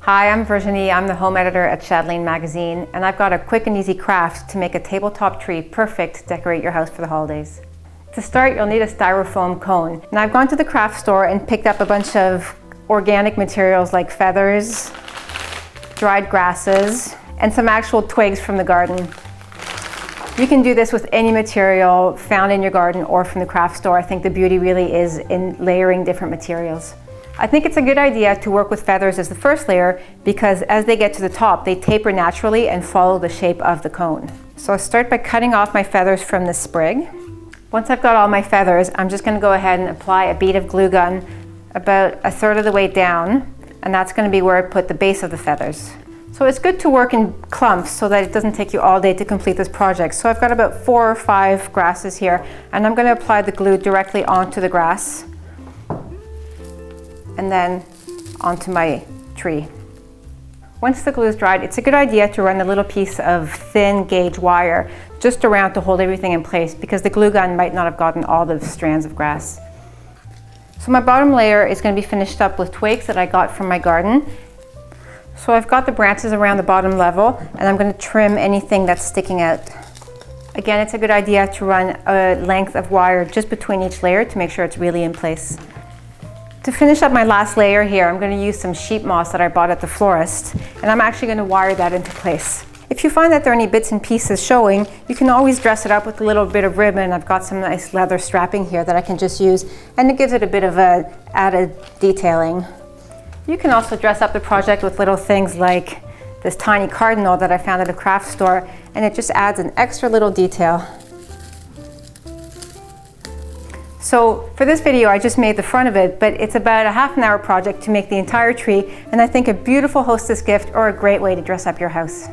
Hi, I'm Virginie. I'm the home editor at Chatelaine magazine, and I've got a quick and easy craft to make a tabletop tree perfect to decorate your house for the holidays. To start, you'll need a styrofoam cone. And I've gone to the craft store and picked up a bunch of organic materials like feathers, dried grasses, and some actual twigs from the garden. You can do this with any material found in your garden or from the craft store. I think the beauty really is in layering different materials. I think it's a good idea to work with feathers as the first layer because as they get to the top, they taper naturally and follow the shape of the cone. So I'll start by cutting off my feathers from the sprig. Once I've got all my feathers, I'm just going to go ahead and apply a bead of glue gun about a third of the way down, and that's going to be where I put the base of the feathers. So it's good to work in clumps so that it doesn't take you all day to complete this project. So I've got about 4 or 5 grasses here, and I'm going to apply the glue directly onto the grass and then onto my tree. Once the glue is dried, it's a good idea to run a little piece of thin gauge wire just around to hold everything in place because the glue gun might not have gotten all the strands of grass. So my bottom layer is going to be finished up with twigs that I got from my garden. So I've got the branches around the bottom level, and I'm going to trim anything that's sticking out. Again, it's a good idea to run a length of wire just between each layer to make sure it's really in place. To finish up my last layer here, I'm going to use some sheep moss that I bought at the florist, and I'm actually going to wire that into place. If you find that there are any bits and pieces showing, you can always dress it up with a little bit of ribbon. I've got some nice leather strapping here that I can just use, and it gives it a bit of a added detailing. You can also dress up the project with little things like this tiny cardinal that I found at a craft store, and it just adds an extra little detail. So for this video, I just made the front of it, but it's about a half-an-hour project to make the entire tree, and I think a beautiful hostess gift or a great way to dress up your house.